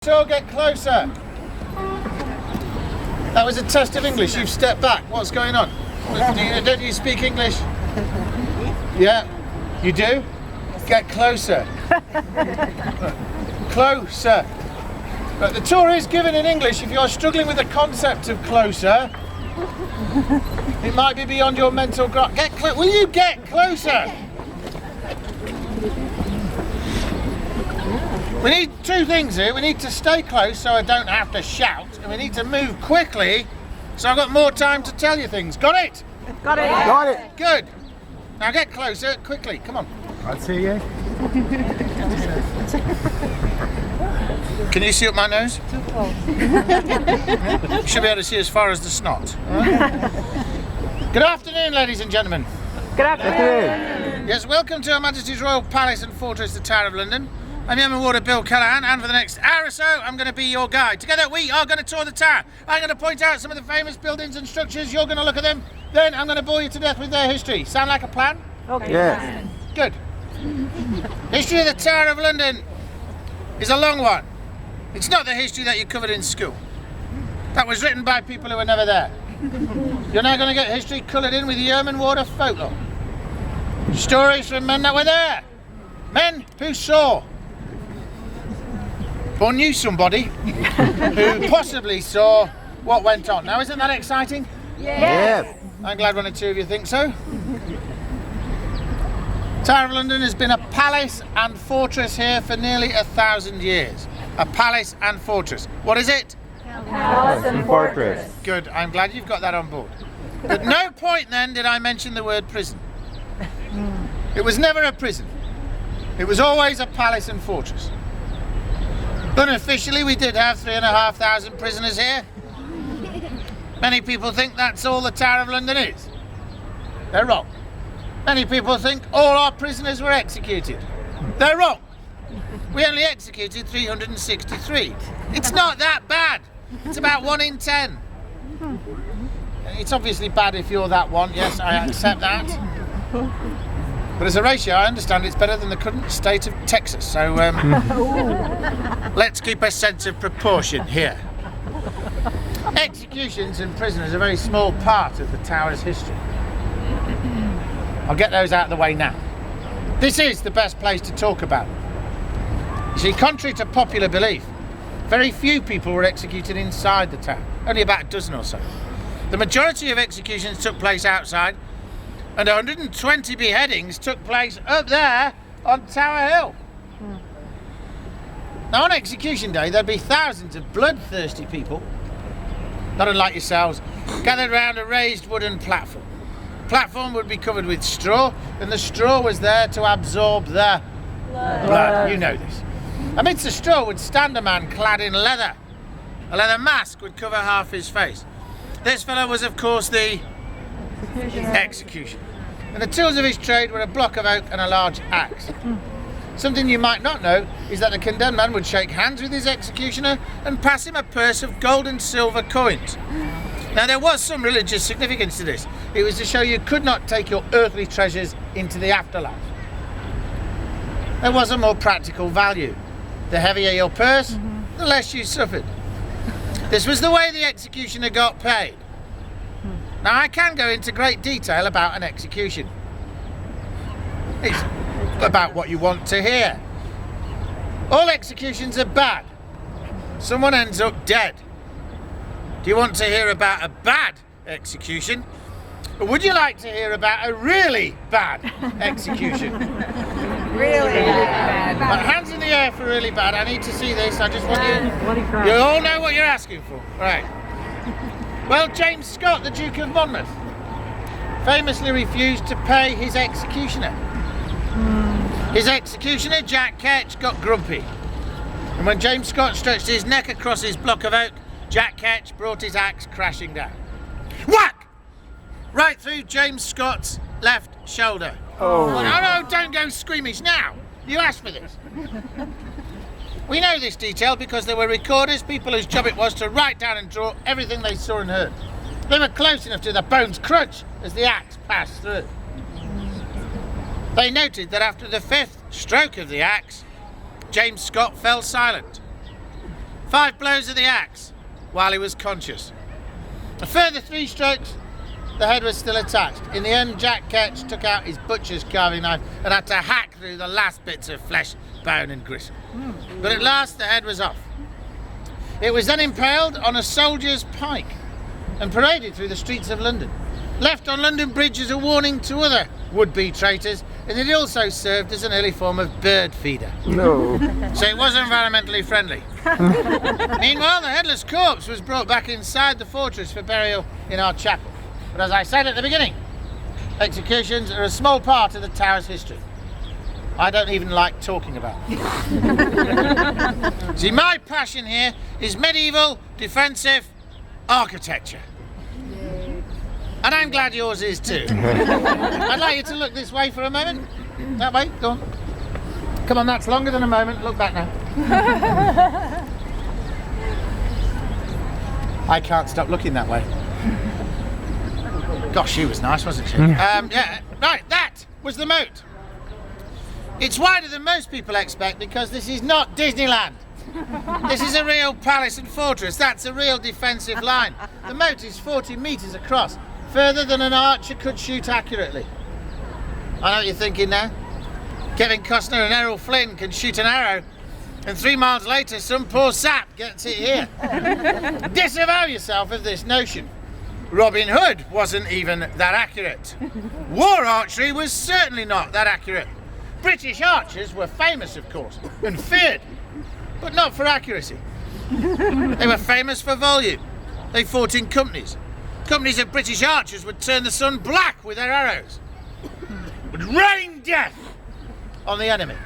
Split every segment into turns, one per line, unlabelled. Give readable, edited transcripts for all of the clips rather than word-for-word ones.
Tour, get closer. That was a test of English. You've stepped back. What's going on? Don't you speak English? Yeah, you do? Get closer. Closer. But the tour is given in English. If you're struggling with the concept of closer, it might be beyond your mental grasp. Will you get closer? We need two things here. We need to stay close so I don't have to shout, and we need to move quickly so I've got more time to tell you things. Got it?
Got it.
Got it.
Good. Now get closer, quickly. Come on.
I'll see you.
Can you see up my nose?
Too close.
You should be able to see as far as the snot. All right? Good afternoon, ladies and gentlemen.
Good afternoon.
Yes, welcome to Her Majesty's Royal Palace and Fortress, the Tower of London. I'm Yeoman Warder Bill Callahan, and for the next hour or so, I'm going to be your guide. Together, we are going to tour the tower. I'm going to point out some of the famous buildings and structures. You're going to look at them. Then I'm going to bore you to death with their history. Sound like a plan?
Okay.
Yes.
Good. History of the Tower of London is a long one. It's not the history that you covered in school. That was written by people who were never there. You're now going to get history coloured in with Yeoman Warder folklore. Stories from men that were there. Men who saw. Or knew somebody who possibly saw what went on. Now, isn't that exciting?
Yes.
I'm glad one or two of you think so. Tower of London has been a palace and fortress here for nearly 1,000 years. A palace and fortress. What is it?
Palace and fortress.
Good, I'm glad you've got that on board. At no point then did I mention the word prison. It was never a prison. It was always a palace and fortress. Unofficially, we did have 3,500 prisoners here. Many people think that's all the Tower of London is. They're wrong. Many people think all our prisoners were executed. They're wrong. We only executed 363. It's not that bad. It's about 1 in 10. It's obviously bad if you're that one. Yes, I accept that. But as a ratio, I understand it's better than the current state of Texas. So let's keep a sense of proportion here. Executions and prisoners are a very small part of the Tower's history. I'll get those out of the way now. This is the best place to talk about them. You see, contrary to popular belief, very few people were executed inside the tower, only about a dozen or so. The majority of executions took place outside, and 120 beheadings took place up there on Tower Hill. Now, on execution day, there'd be thousands of bloodthirsty people, not unlike yourselves, gathered around a raised wooden platform. The platform would be covered with straw, and the straw was there to absorb the blood. You know this. Amidst the straw would stand a man clad in leather. A leather mask would cover half his face. This fellow was, of course, the executioner. And the tools of his trade were a block of oak and a large axe. Something you might not know is that the condemned man would shake hands with his executioner and pass him a purse of gold and silver coins. Now, there was some religious significance to this. It was to show you could not take your earthly treasures into the afterlife. There was a more practical value. The heavier your purse, the less you suffered. This was the way the executioner got paid. Now, I can go into great detail about an execution. It's about what you want to hear. All executions are bad. Someone ends up dead. Do you want to hear about a bad execution? Or would you like to hear about a really bad execution?
Really bad.
Hands in the air for really bad. I need to see this. I just want you... You all know what you're asking for. Right. Well, James Scott, the Duke of Monmouth, famously refused to pay his executioner. His executioner, Jack Ketch, got grumpy. And when James Scott stretched his neck across his block of oak, Jack Ketch brought his axe crashing down. Whack! Right through James Scott's left shoulder.
Oh.
No, don't go squeamish now. You asked for this. We know this detail because there were recorders, people whose job it was to write down and draw everything they saw and heard. They were close enough to the bones crunch as the axe passed through. They noted that after the 5th stroke of the axe, James Scott fell silent. 5 blows of the axe while he was conscious. A further 3 strokes, the head was still attached. In the end, Jack Ketch took out his butcher's carving knife and had to hack through the last bits of flesh, bone and gristle. But at last the head was off. It was then impaled on a soldier's pike and paraded through the streets of London. Left on London Bridge as a warning to other would-be traitors, and it also served as an early form of bird feeder.
No.
So it was environmentally friendly. Meanwhile, the headless corpse was brought back inside the fortress for burial in our chapel. But as I said at the beginning, executions are a small part of the tower's history. I don't even like talking about it. See, my passion here is medieval defensive architecture. And I'm glad yours is too. I'd like you to look this way for a moment. That way, go on. Come on, that's longer than a moment. Look back now. I can't stop looking that way. Gosh, she was nice, wasn't she? Yeah, right, that was the moat. It's wider than most people expect because this is not Disneyland. This is a real palace and fortress. That's a real defensive line. The moat is 40 metres across, further than an archer could shoot accurately. I know what you're thinking now. Kevin Costner and Errol Flynn can shoot an arrow, and 3 miles later some poor sap gets it here. Disavow yourself of this notion. Robin Hood wasn't even that accurate. War archery was certainly not that accurate. British archers were famous, of course, and feared, but not for accuracy. They were famous for volume. They fought in companies. Companies of British archers would turn the sun black with their arrows, would rain death on the enemy.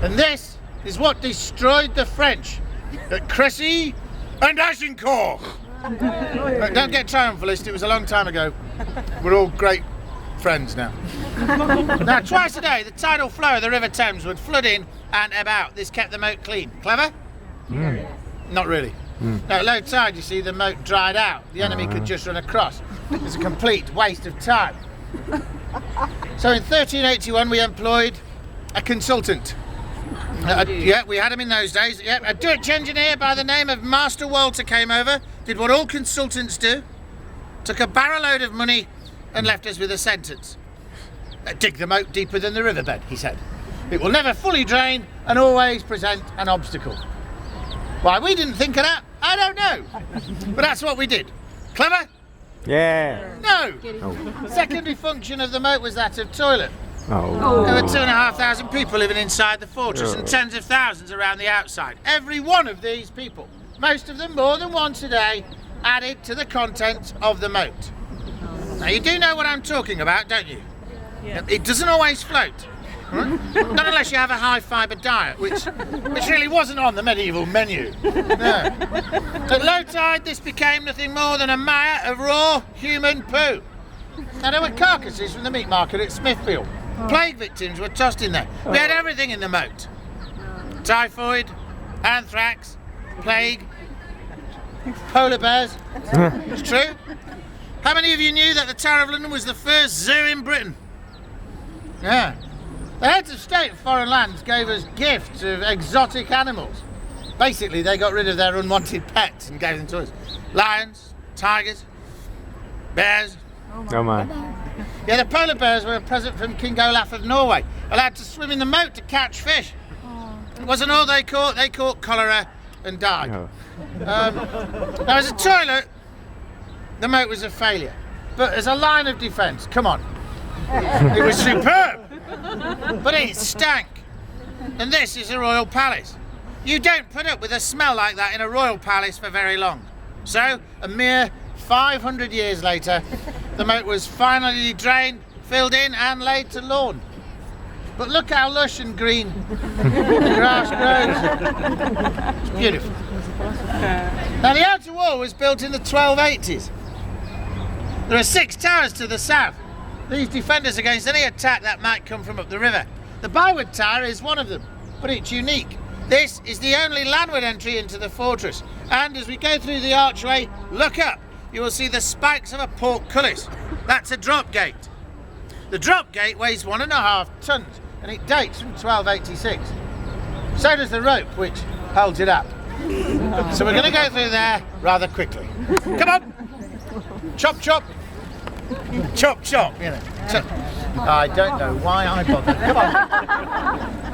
And this is what destroyed the French at Crécy and Agincourt. Don't get triumphalist, it was a long time ago. We're all great friends now. Now, twice a day, the tidal flow of the River Thames would flood in and about. This kept the moat clean. Clever? Not really. Now, at low tide, you see, the moat dried out. The enemy could just run across. It was a complete waste of time. So in 1381, we employed a consultant. Yeah, we had him in those days. Yeah, a Dutch engineer by the name of Master Walter came over, did what all consultants do, took a barrow load of money and left us with a sentence. Dig the moat deeper than the riverbed, he said. It will never fully drain and always present an obstacle. Why we didn't think of that, I don't know. But that's what we did. Clever?
Yeah.
No. Secondary function of the moat was that of toilet.
Oh.
There were 2,500 people living inside the fortress and tens of thousands around the outside. Every one of these people, most of them more than once a day, added to the contents of the moat. Now you do know what I'm talking about, don't you? Yeah. It doesn't always float. Right? Not unless you have a high fibre diet, which really wasn't on the medieval menu. No. At low tide, this became nothing more than a mire of raw human poo. Now there were carcasses from the meat market at Smithfield. Plague victims were tossed in there. We had everything in the moat. Typhoid, anthrax, plague, polar bears. It's true. How many of you knew that the Tower of London was the first zoo in Britain? Yeah. The heads of state of foreign lands gave us gifts of exotic animals. Basically, they got rid of their unwanted pets and gave them to us. Lions, tigers, bears.
Oh my.
Yeah, the polar bears were a present from King Olaf of Norway, allowed to swim in the moat to catch fish. It wasn't all they caught cholera and died. Now, as a toilet, the moat was a failure. But as a line of defence, come on, it was superb. But it stank. And this is a royal palace. You don't put up with a smell like that in a royal palace for very long. So, a mere 500 years later, the moat was finally drained, filled in and laid to lawn. But look how lush and green the grass grows. It's beautiful. Now the outer wall was built in the 1280s. There are 6 towers to the south. These defend us against any attack that might come from up the river. The Byward Tower is one of them, but it's unique. This is the only landward entry into the fortress. And as we go through the archway, look up. You will see the spikes of a portcullis. That's a drop gate. The drop gate weighs 1.5 tons and it dates from 1286. So does the rope which holds it up. So we're going to go through there rather quickly. Come on! Chop, chop! Chop, chop! You know. Chop. I don't know why I bothered. Come on!